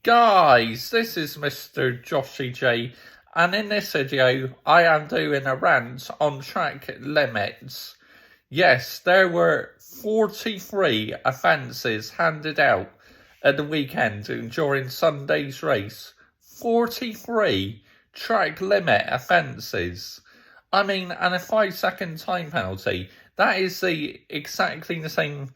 Guys, this is Mr. Joshy J, and in this video, I am doing a rant on track limits. Yes, there were 43 offences handed out at the weekend during Sunday's race. 43 track limit offences. I mean, and a 5-second time penalty. That is exactly the same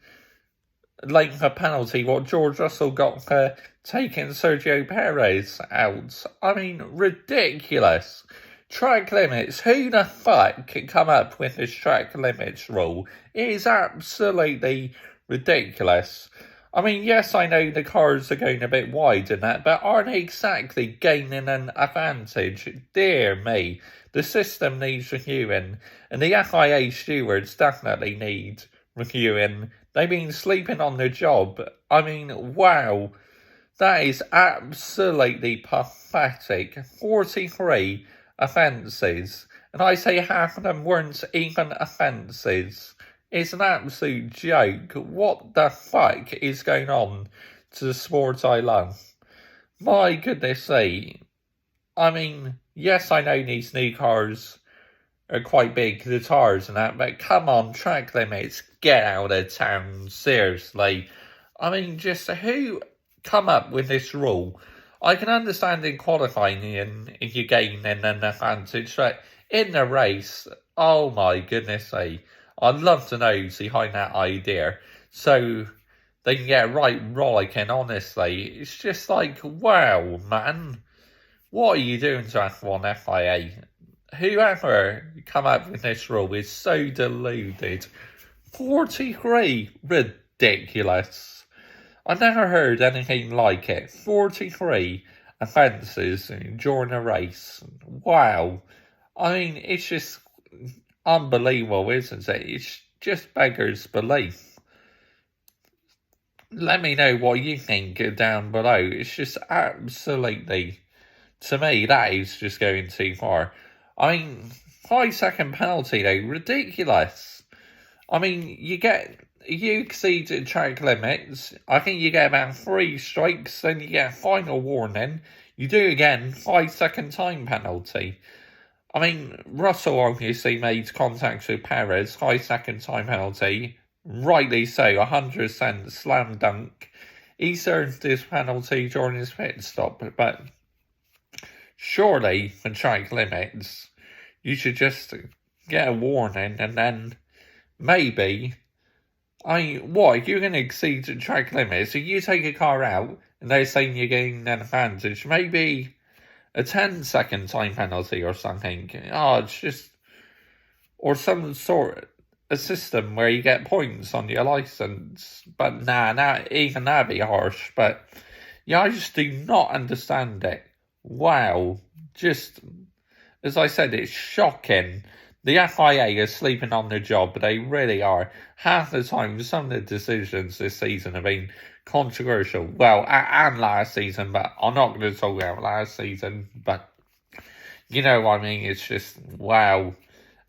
length of penalty what George Russell got for taking Sergio Perez out. I mean, ridiculous. Track limits. Who the fuck can come up with this track limits rule? It is absolutely ridiculous. I mean, yes, I know the cars are going a bit wide in that, but aren't they exactly gaining an advantage? Dear me. The system needs reviewing, and the FIA stewards definitely need reviewing. They've been sleeping on the job. I mean, wow. That is absolutely pathetic. 43 offences. And I say half of them weren't even offences. It's an absolute joke. What the fuck is going on to the sport I love? My goodness sake. I mean, yes, I know these new cars are quite big, the tires and that, but come on, track limits, get out of town, seriously. I mean, just who come up with this rule? I can understand in qualifying and if you're gaining an advantage, but in the race, oh my goodness sake, I'd love to know who's behind that idea, so they can get right rollicking, honestly. It's just like, wow, man. What are you doing to F1 FIA? Whoever come up with this rule is so deluded. 43, ridiculous. I never heard anything like it. 43 offences during a race. Wow. I mean, it's just unbelievable, isn't it? It's just beggars belief. Let me know what you think down below. It's just absolutely, to me, that is just going too far. I mean, 5-second penalty though, ridiculous. I mean, you exceed track limits, I think you get about 3 strikes, then you get a final warning. You do again, 5-second time penalty. I mean, Russell obviously made contact with Perez, 5-second time penalty. Rightly so, 100% slam dunk. He served his penalty during his pit stop, but surely, for track limits, you should just get a warning and then maybe, if you're going to exceed the track limits, if you take a car out and they're saying you're getting an advantage, maybe a 10-second time penalty or something. It's just, or some sort of system where you get points on your licence. But even that'd be harsh. But yeah, I just do not understand it. Wow, just, as I said, it's shocking. The FIA is sleeping on the job, they really are. Half the time, some of the decisions this season have been controversial. Well, and last season, but I'm not going to talk about last season. But, you know what I mean? It's just, wow.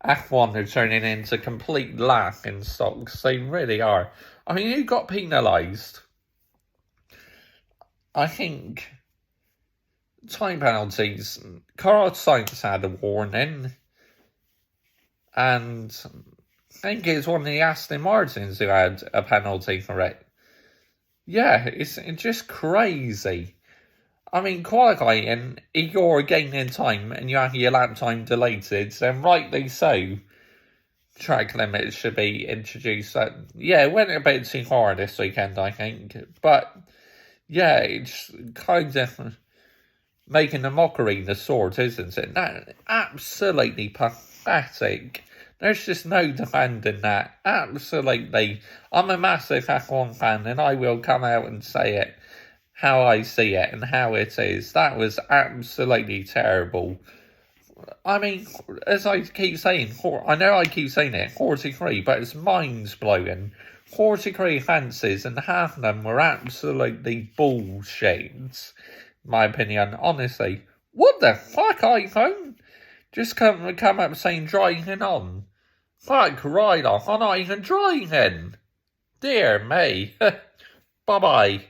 F1 are turning into complete laughing stocks. They really are. I mean, who got penalised? I think time penalties. Carlos Sainz had a warning, and I think it's one of the Aston Martins who had a penalty for it. Yeah, it's just crazy. I mean, qualifying, if you're gaining time and you have your lap time deleted, then rightly so, track limits should be introduced. Yeah, it went a bit too far this weekend, I think. But, yeah, it's kind of making a mockery of the sort, isn't it? That absolutely pathetic. There's just no defending that. Absolutely. I'm a massive F1 fan, and I will come out and say it how I see it and how it is. That was absolutely terrible. I mean, as I keep saying, I know I keep saying it, 43, but it's mind-blowing. 43 offences, and half of them were absolutely bullshit. In my opinion, honestly. What the fuck, iPhone? Just come up saying driving on. Fuck right off, I'm not even driving. Dear me. Bye-bye.